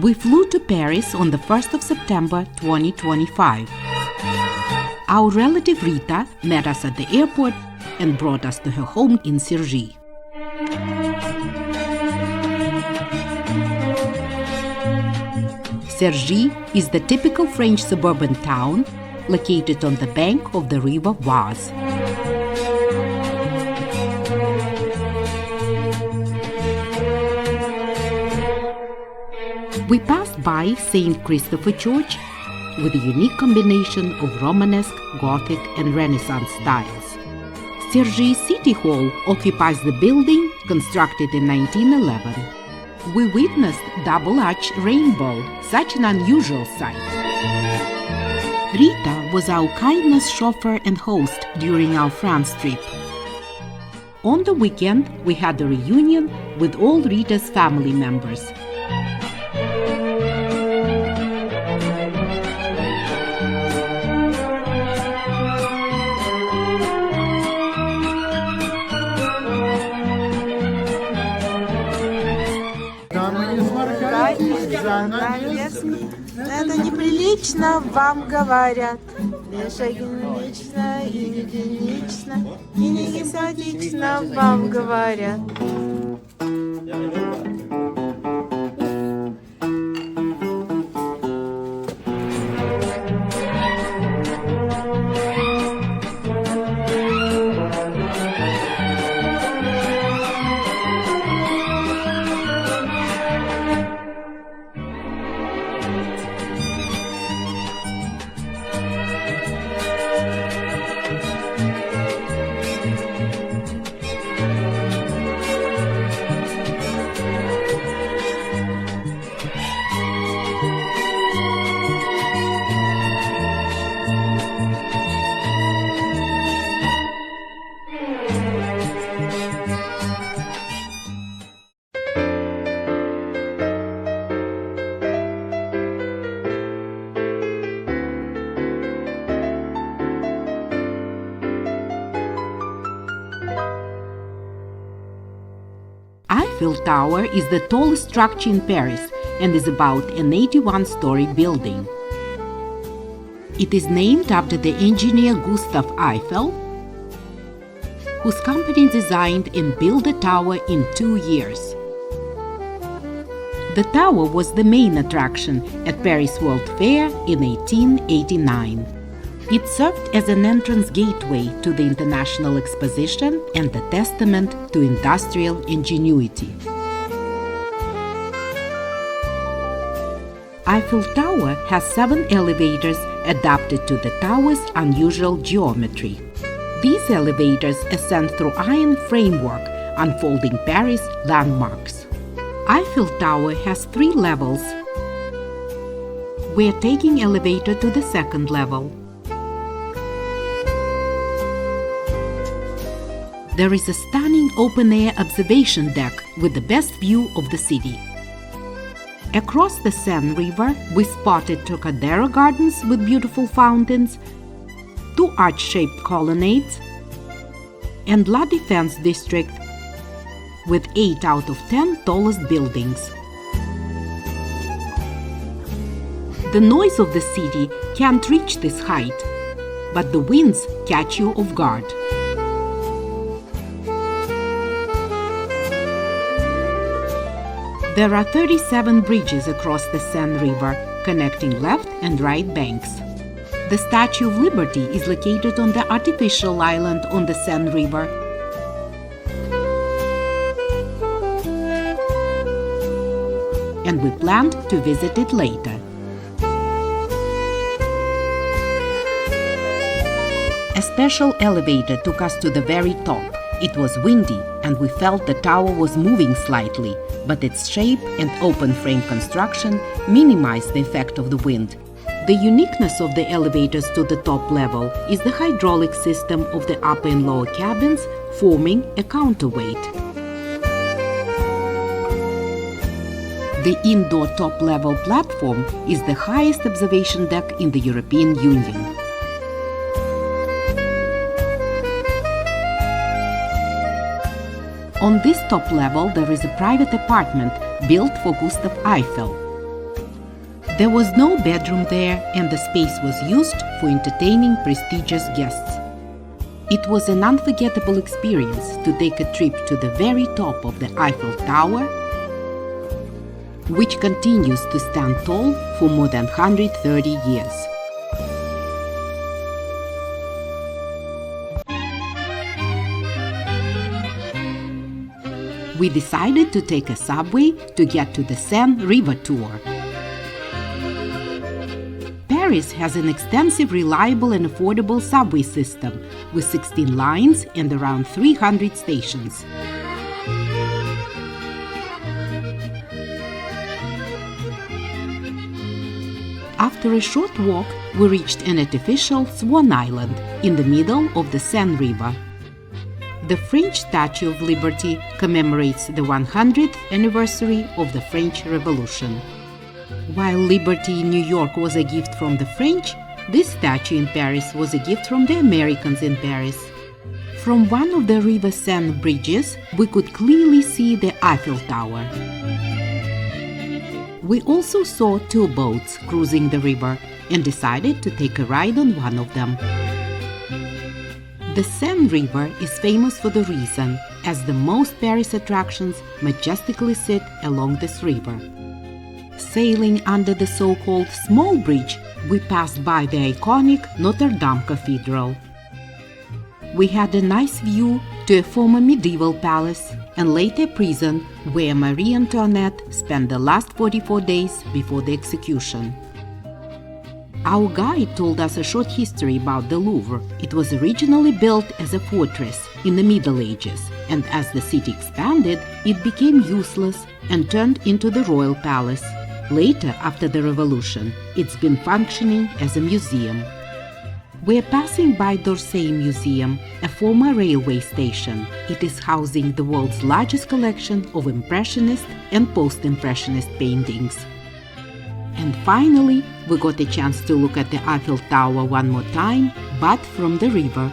We flew to Paris on the 1st of September 2025. Our relative Rita met us at the airport and brought us to her home in Cergy. Cergy is the typical French suburban town located on the bank of the river Oise. We passed by St. Christopher Church with a unique combination of Romanesque, Gothic and Renaissance styles. Cergy City Hall occupies the building constructed in 1911. We witnessed double-arch rainbow, such an unusual sight. Rita was our kindness chauffeur and host during our France trip. On the weekend, we had a reunion with all Rita's family members. Это неприлично, вам говорят. Ежегодично и единично, и не экзотично, вам говорят. Eiffel Tower is the tallest structure in Paris and is about an 81-story building. It is named after the engineer Gustave Eiffel, whose company designed and built the tower in 2 years. The tower was the main attraction at Paris World Fair in 1889. It served as an entrance gateway to the International Exposition and a testament to industrial ingenuity. Eiffel Tower has 7 elevators adapted to the tower's unusual geometry. These elevators ascend through iron framework, unfolding Paris landmarks. Eiffel Tower has 3 levels. We are taking elevator to the 2nd level. There is a stunning open-air observation deck with the best view of the city. Across the Seine River, we spotted Trocadero Gardens with beautiful fountains, 2 arch-shaped colonnades, and La Défense District with 8 out of 10 tallest buildings. The noise of the city can't reach this height, but the winds catch you off guard. There are 37 bridges across the Seine River, connecting left and right banks. The Statue of Liberty is located on the artificial island on the Seine River. And we planned to visit it later. A special elevator took us to the very top. It was windy and we felt the tower was moving slightly, but its shape and open frame construction minimized the effect of the wind. The uniqueness of the elevators to the top level is the hydraulic system of the upper and lower cabins forming a counterweight. The indoor top-level platform is the highest observation deck in the European Union. On this top level there is a private apartment built for Gustave Eiffel. There was no bedroom there, and the space was used for entertaining prestigious guests. It was an unforgettable experience to take a trip to the very top of the Eiffel Tower, which continues to stand tall for more than 130 years. We decided to take a subway to get to the Seine River tour. Paris has an extensive, reliable and affordable subway system with 16 lines and around 300 stations. After a short walk, we reached an artificial Swan Island in the middle of the Seine River. The French Statue of Liberty commemorates the 100th anniversary of the French Revolution. While Liberty in New York was a gift from the French, this statue in Paris was a gift from the Americans in Paris. From one of the River Seine bridges, we could clearly see the Eiffel Tower. We also saw two boats cruising the river and decided to take a ride on one of them. The Seine River is famous for the reason, as the most Paris attractions majestically sit along this river. Sailing under the so-called Small Bridge, we passed by the iconic Notre Dame Cathedral. We had a nice view to a former medieval palace and later prison where Marie Antoinette spent the last 44 days before the execution. Our guide told us a short history about the Louvre. It was originally built as a fortress in the Middle Ages, and as the city expanded, it became useless and turned into the royal palace. Later, after the revolution, it's been functioning as a museum. We're passing by d'Orsay Museum, a former railway station. It is housing the world's largest collection of Impressionist and Post-Impressionist paintings. And finally, we got a chance to look at the Eiffel Tower one more time, but from the river.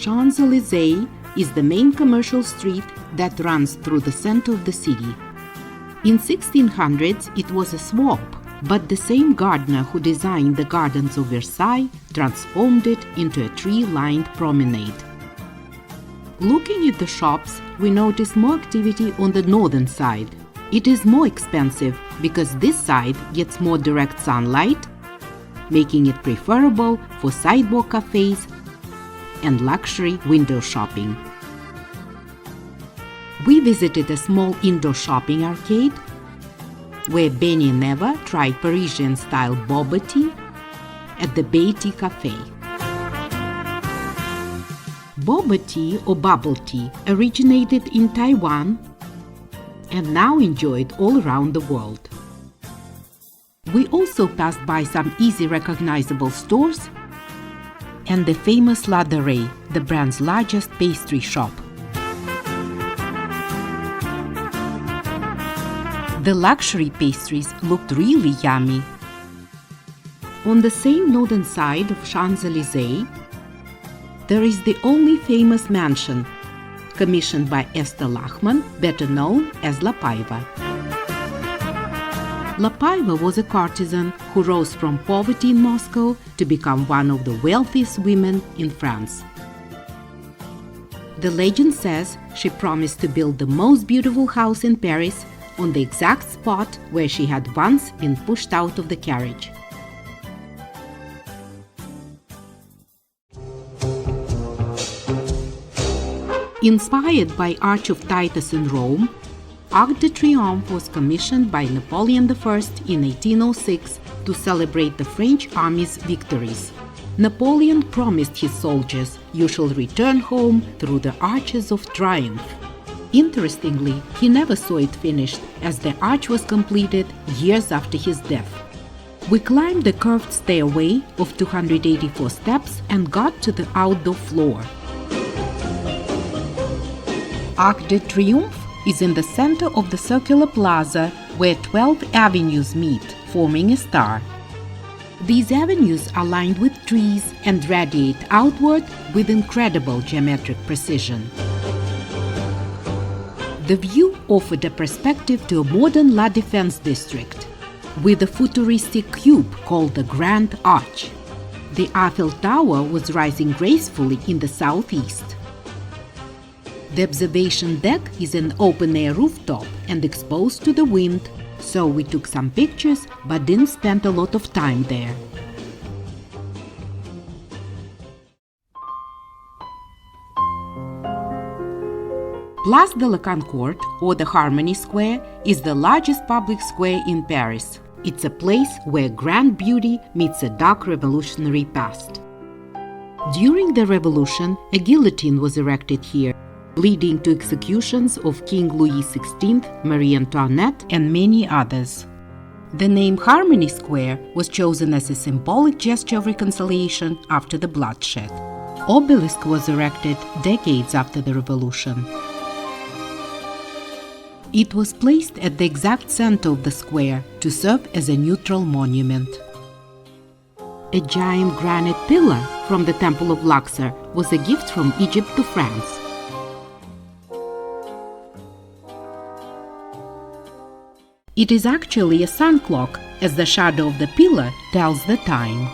Champs-Élysées is the main commercial street that runs through the center of the city. In 1600s, it was a swamp, but the same gardener who designed the gardens of Versailles transformed it into a tree-lined promenade. Looking at the shops, we notice more activity on the northern side. It is more expensive because this side gets more direct sunlight, making it preferable for sidewalk cafes and luxury window shopping. We visited a small indoor shopping arcade where Benny and Eva tried Parisian-style boba tea at the Bay Tea Cafe. Boba tea or bubble tea originated in Taiwan and now enjoyed all around the world. We also passed by some easy recognizable stores and the famous La Darey, the brand's largest pastry shop. The luxury pastries looked really yummy. On the same northern side of Champs-Élysées, there is the only famous mansion, commissioned by Esther Lachman, better known as La Paiva. La Paiva was a courtesan who rose from poverty in Moscow to become one of the wealthiest women in France. The legend says she promised to build the most beautiful house in Paris on the exact spot where she had once been pushed out of the carriage. Inspired by Arch of Titus in Rome, Arc de Triomphe was commissioned by Napoleon I in 1806 to celebrate the French army's victories. Napoleon promised his soldiers, "You shall return home through the arches of triumph." Interestingly, he never saw it finished, as the arch was completed years after his death. We climbed the curved stairway of 284 steps and got to the outdoor floor. Arc de Triomphe is in the center of the circular plaza where 12 avenues meet, forming a star. These avenues are lined with trees and radiate outward with incredible geometric precision. The view offered a perspective to a modern La Défense district, with a futuristic cube called the Grand Arch. The Eiffel Tower was rising gracefully in the southeast. The observation deck is an open-air rooftop and exposed to the wind, so we took some pictures but didn't spend a lot of time there. Place de la Concorde, or the Harmony Square, is the largest public square in Paris. It's a place where grand beauty meets a dark revolutionary past. During the revolution, a guillotine was erected here, leading to executions of King Louis XVI, Marie Antoinette, and many others. The name Harmony Square was chosen as a symbolic gesture of reconciliation after the bloodshed. Obelisk was erected decades after the revolution. It was placed at the exact center of the square to serve as a neutral monument. A giant granite pillar from the Temple of Luxor was a gift from Egypt to France. It is actually a sun clock, as the shadow of the pillar tells the time.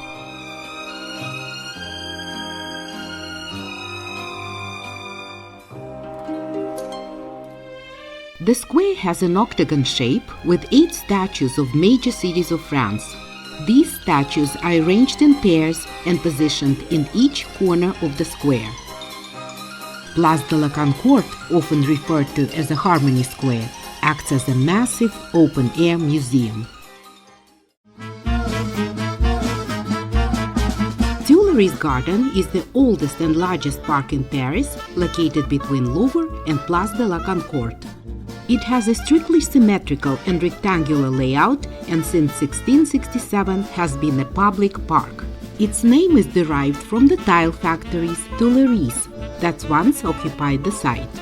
The square has an octagon shape with 8 statues of major cities of France. These statues are arranged in pairs and positioned in each corner of the square. Place de la Concorde, often referred to as the Harmony Square, acts as a massive open-air museum. Tuileries Garden is the oldest and largest park in Paris, located between Louvre and Place de la Concorde. It has a strictly symmetrical and rectangular layout and since 1667 has been a public park. Its name is derived from the tile factories Tuileries that once occupied the site.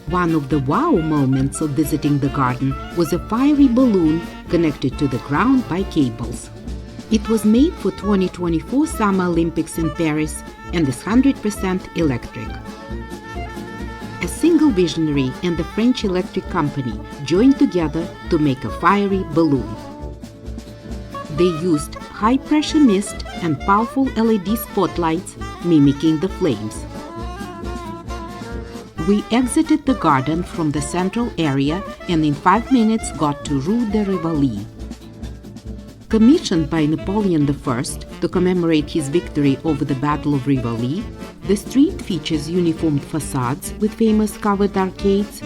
One of the wow moments of visiting the garden was a fiery balloon connected to the ground by cables. It was made for 2024 Summer Olympics in Paris and is 100% electric. A single visionary and the French electric company joined together to make a fiery balloon. They used high-pressure mist and powerful LED spotlights mimicking the flames. We exited the garden from the central area and in 5 minutes got to Rue de Rivoli. Commissioned by Napoleon I to commemorate his victory over the Battle of Rivoli, the street features uniformed facades with famous covered arcades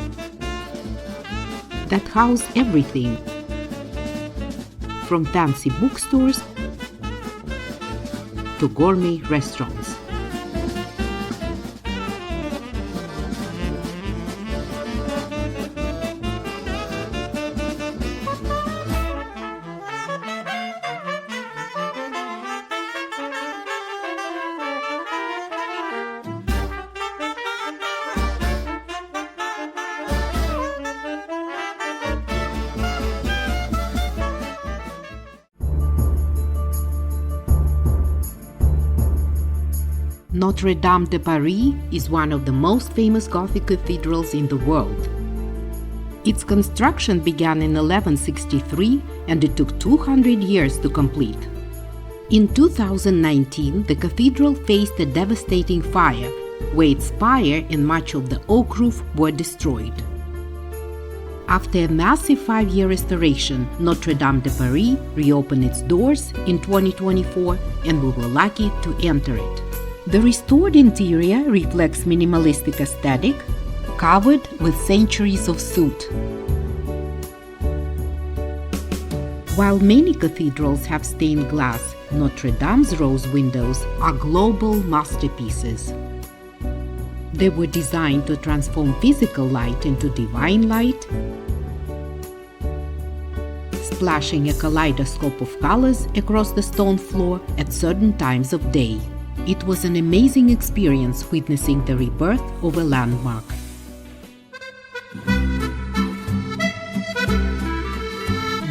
that house everything from fancy bookstores to gourmet restaurants. Notre Dame de Paris is one of the most famous Gothic cathedrals in the world. Its construction began in 1163 and it took 200 years to complete. In 2019, the cathedral faced a devastating fire, where its spire and much of the oak roof were destroyed. After a massive 5-year restoration, Notre Dame de Paris reopened its doors in 2024 and we were lucky to enter it. The restored interior reflects minimalistic aesthetic, covered with centuries of soot. While many cathedrals have stained glass, Notre Dame's rose windows are global masterpieces. They were designed to transform physical light into divine light, splashing a kaleidoscope of colors across the stone floor at certain times of day. It was an amazing experience witnessing the rebirth of a landmark.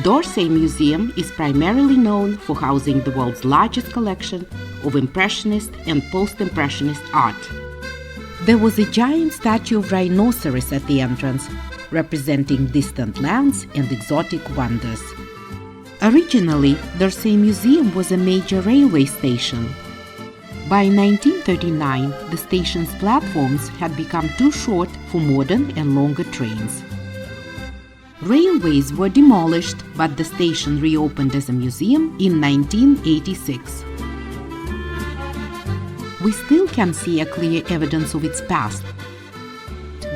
d'Orsay Museum is primarily known for housing the world's largest collection of Impressionist and Post-Impressionist art. There was a giant statue of rhinoceros at the entrance, representing distant lands and exotic wonders. Originally, d'Orsay Museum was a major railway station. By 1939, the station's platforms had become too short for modern and longer trains. Railways were demolished, but the station reopened as a museum in 1986. We still can see a clear evidence of its past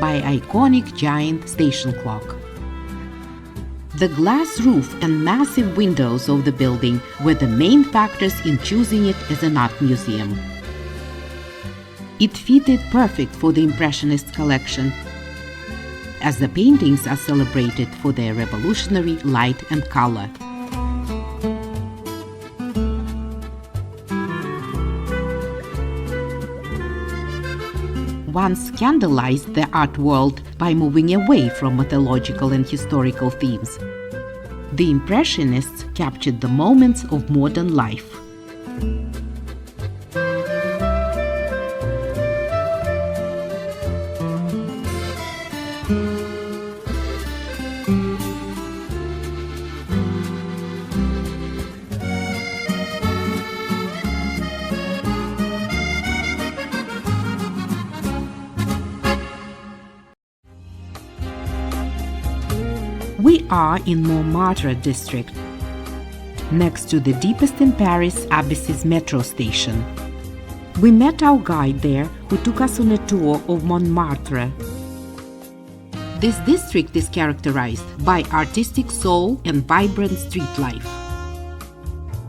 by iconic giant station clock. The glass roof and massive windows of the building were the main factors in choosing it as an art museum. It fitted perfect for the Impressionist collection, as the paintings are celebrated for their revolutionary light and color. One scandalized the art world by moving away from mythological and historical themes. The Impressionists captured the moments of modern life. We are in Montmartre district, next to the deepest in Paris Abysses metro station. We met our guide there, who took us on a tour of Montmartre. This district is characterized by artistic soul and vibrant street life.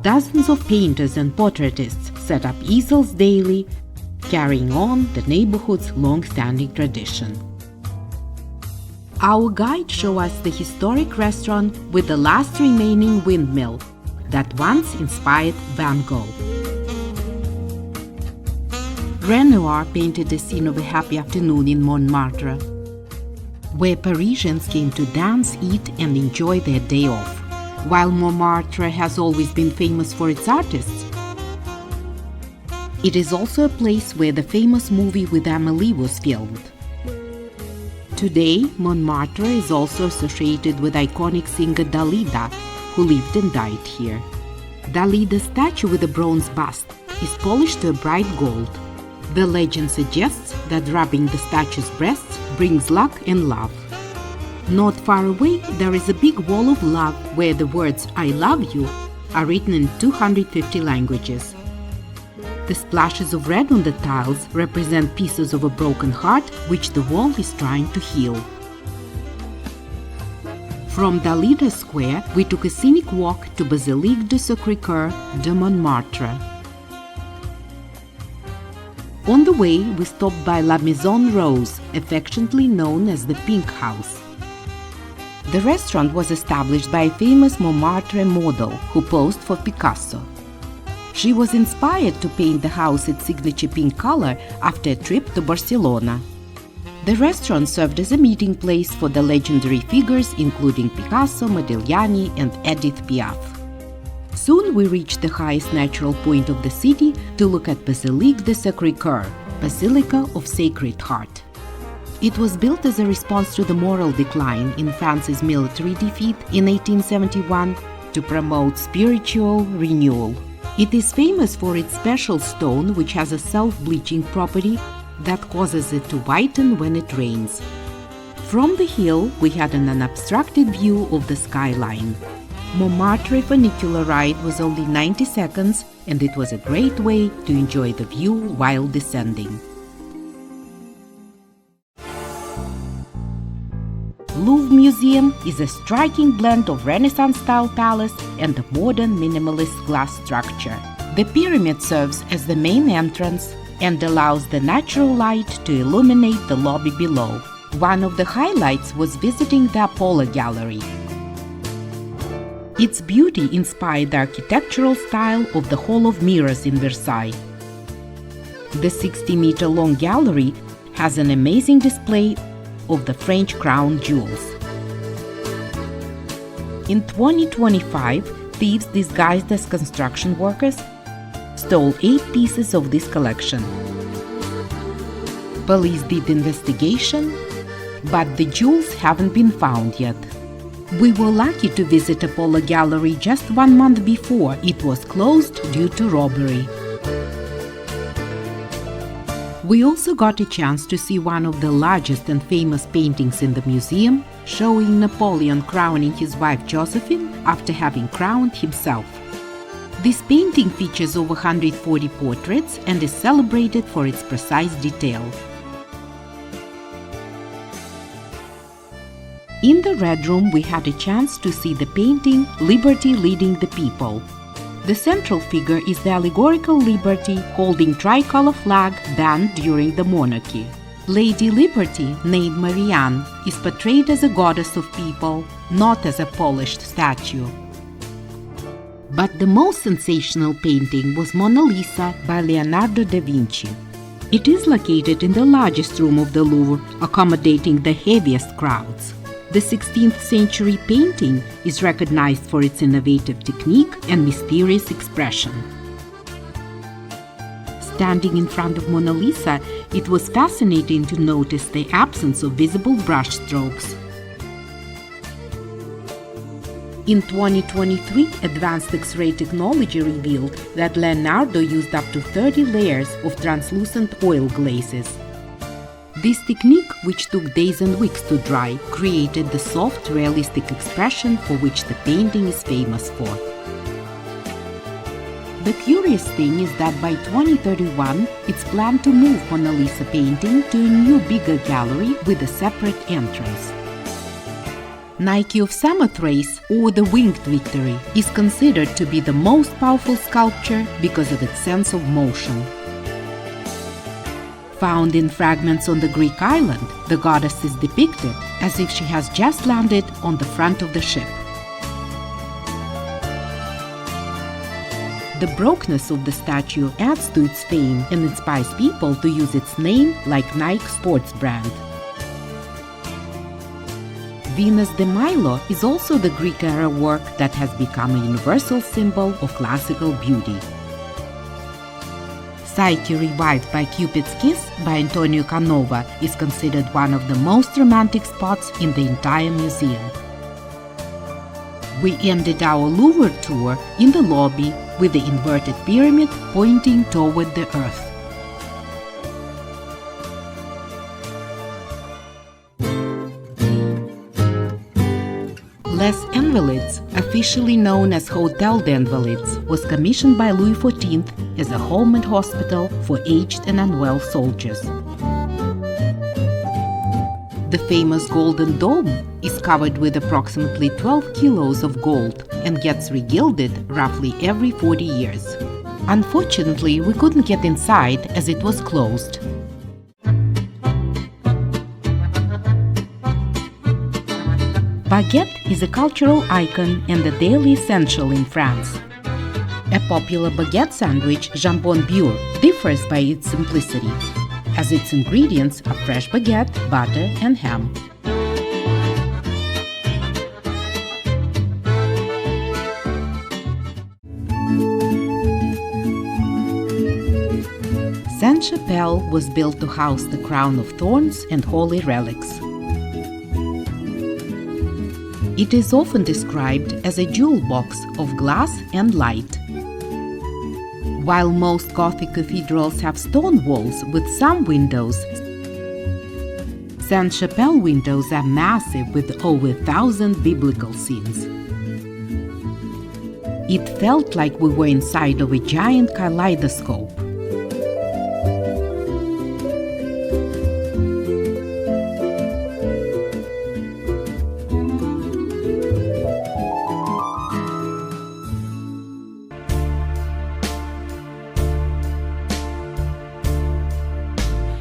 Dozens of painters and portraitists set up easels daily, carrying on the neighborhood's long-standing tradition. Our guide showed us the historic restaurant with the last remaining windmill that once inspired Van Gogh. Renoir painted a scene of a happy afternoon in Montmartre, where Parisians came to dance, eat, and enjoy their day off, while Montmartre has always been famous for its artists. It is also a place where the famous movie with Amélie was filmed. Today, Montmartre is also associated with iconic singer Dalida, who lived and died here. Dalida's statue with a bronze bust is polished to a bright gold. The legend suggests that rubbing the statue's breasts brings luck and love. Not far away, there is a big wall of love where the words "I love you" are written in 250 languages. The splashes of red on the tiles represent pieces of a broken heart which the wall is trying to heal. From Dalida Square, we took a scenic walk to Basilique du Sacré-Cœur de Montmartre. On the way, we stopped by La Maison Rose, affectionately known as the Pink House. The restaurant was established by a famous Montmartre model who posed for Picasso. She was inspired to paint the house its signature pink color after a trip to Barcelona. The restaurant served as a meeting place for the legendary figures including Picasso, Modigliani, and Edith Piaf. Soon we reached the highest natural point of the city to look at Basilique du Sacré-Cœur, Basilica of Sacred Heart. It was built as a response to the moral decline in France's military defeat in 1871 to promote spiritual renewal. It is famous for its special stone, which has a self-bleaching property that causes it to whiten when it rains. From the hill, we had an unobstructed view of the skyline. Montmartre funicular ride was only 90 seconds, and it was a great way to enjoy the view while descending. Louvre Museum is a striking blend of Renaissance-style palace and a modern minimalist glass structure. The pyramid serves as the main entrance and allows the natural light to illuminate the lobby below. One of the highlights was visiting the Apollo Gallery. Its beauty inspired the architectural style of the Hall of Mirrors in Versailles. The 60-meter-long gallery has an amazing display of the French crown jewels. In 2025, thieves disguised as construction workers stole 8 pieces of this collection. Police did investigation, but the jewels haven't been found yet. We were lucky to visit Apollo Gallery just 1 month before it was closed due to robbery. We also got a chance to see one of the largest and famous paintings in the museum, showing Napoleon crowning his wife Josephine after having crowned himself. This painting features over 140 portraits and is celebrated for its precise detail. In the Red Room, we had a chance to see the painting Liberty Leading the People. The central figure is the allegorical Liberty holding tricolor flag banned during the monarchy. Lady Liberty, named Marianne, is portrayed as a goddess of people, not as a polished statue. But the most sensational painting was Mona Lisa by Leonardo da Vinci. It is located in the largest room of the Louvre, accommodating the heaviest crowds. The 16th century painting is recognized for its innovative technique and mysterious expression. Standing in front of Mona Lisa, it was fascinating to notice the absence of visible brush strokes. In 2023, advanced X-ray technology revealed that Leonardo used up to 30 layers of translucent oil glazes. This technique, which took days and weeks to dry, created the soft, realistic expression for which the painting is famous for. The curious thing is that by 2031, it's planned to move Mona Lisa painting to a new, bigger gallery with a separate entrance. Nike of Samothrace, or the Winged Victory, is considered to be the most powerful sculpture because of its sense of motion. Found in fragments on the Greek island, the goddess is depicted as if she has just landed on the front of the ship. The brokenness of the statue adds to its fame and inspires people to use its name like Nike sports brand. Venus de Milo is also the Greek-era work that has become a universal symbol of classical beauty. Psyche revived by Cupid's Kiss by Antonio Canova is considered one of the most romantic spots in the entire museum. We ended our Louvre tour in the lobby with the inverted pyramid pointing toward the earth. Les Invalides, officially known as Hotel des Invalides, was commissioned by Louis XIV as a home and hospital for aged and unwell soldiers. The famous Golden Dome is covered with approximately 12 kilos of gold and gets regilded roughly every 40 years. Unfortunately, we couldn't get inside as it was closed. Baguette is a cultural icon and a daily essential in France. A popular baguette sandwich, jambon beurre, differs by its simplicity, as its ingredients are fresh baguette, butter, and ham. Sainte-Chapelle was built to house the crown of thorns and holy relics. It is often described as a jewel box of glass and light. While most Gothic cathedrals have stone walls with some windows, Sainte-Chapelle windows are massive with over 1,000 biblical scenes. It felt like we were inside of a giant kaleidoscope.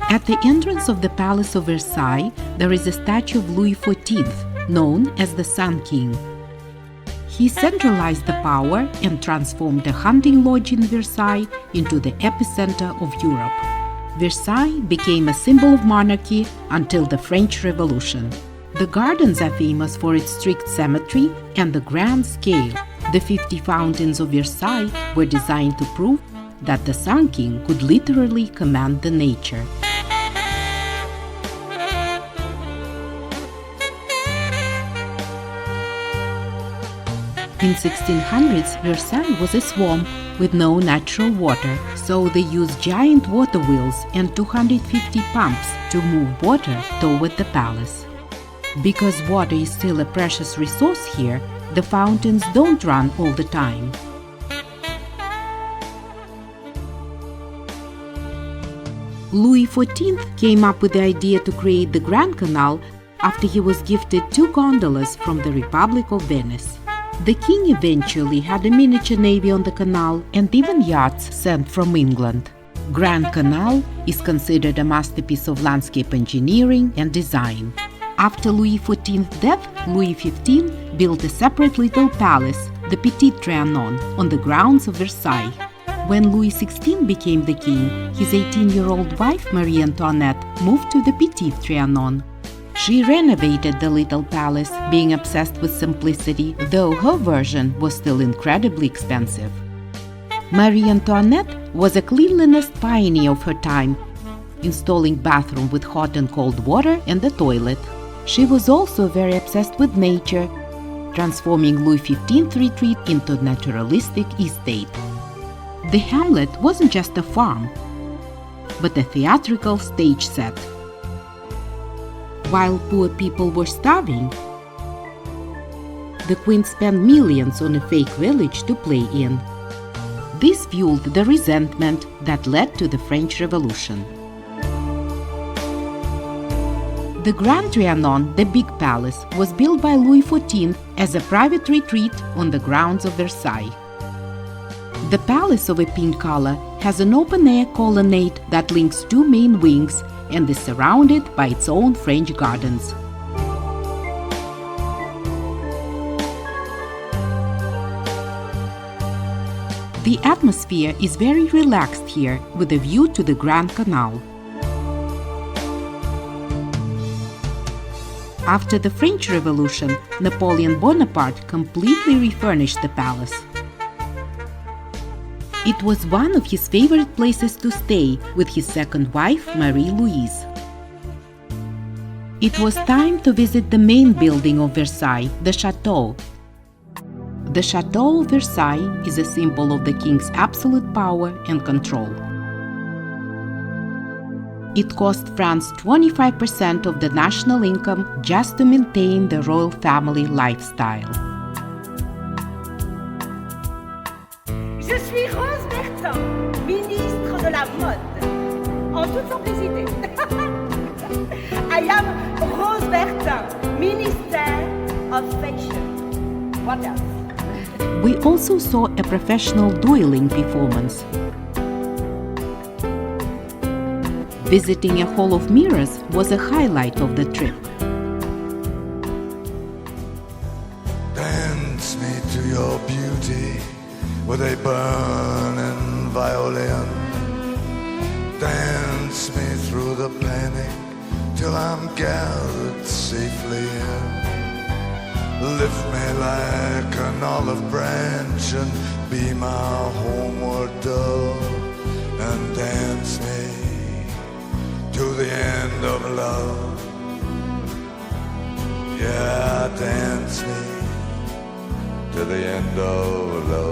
At the entrance of the Palace of Versailles, there is a statue of Louis XIV, known as the Sun King. He centralized the power and transformed the hunting lodge in Versailles into the epicenter of Europe. Versailles became a symbol of monarchy until the French Revolution. The gardens are famous for its strict symmetry and the grand scale. The 50 fountains of Versailles were designed to prove that the Sun King could literally command the nature. In 1600s, Versailles was a swamp with no natural water, so they used giant water wheels and 250 pumps to move water toward the palace. Because water is still a precious resource here, the fountains don't run all the time. Louis XIV came up with the idea to create the Grand Canal after he was gifted 2 gondolas from the Republic of Venice. The king eventually had a miniature navy on the canal and even yachts sent from England. Grand Canal is considered a masterpiece of landscape engineering and design. After Louis XIV's death, Louis XV built a separate little palace, the Petit Trianon, on the grounds of Versailles. When Louis XVI became the king, his 18-year-old wife Marie Antoinette moved to the Petit Trianon. She renovated the little palace, being obsessed with simplicity, though her version was still incredibly expensive. Marie Antoinette was a cleanliness pioneer of her time, installing bathrooms with hot and cold water and a toilet. She was also very obsessed with nature, transforming Louis XV's retreat into a naturalistic estate. The hamlet wasn't just a farm, but a theatrical stage set. While poor people were starving, the queen spent millions on a fake village to play in. This fueled the resentment that led to the French Revolution. The Grand Trianon, the Big Palace, was built by Louis XIV as a private retreat on the grounds of Versailles. The palace of a pink color has an open-air colonnade that links 2 main wings and is surrounded by its own French gardens. The atmosphere is very relaxed here, with a view to the Grand Canal. After the French Revolution, Napoleon Bonaparte completely refurnished the palace. It was one of his favorite places to stay with his second wife, Marie-Louise. It was time to visit the main building of Versailles, the Château. The Château of Versailles is a symbol of the king's absolute power and control. It cost France 25% of the national income just to maintain the royal family lifestyle. Je suis Rose Bertin, ministre de la mode, en toute simplicité. I am Rose Bertin, Minister of Fashion. What else? We also saw a professional dueling performance. Visiting a hall of mirrors was a highlight of the trip. Dance me to your beauty with a burning violin. Dance me through the panic till I'm gathered safely in. Lift me like an olive branch and be my homeward dove, and dance me to the end of love. Yeah, dance me to the end of love.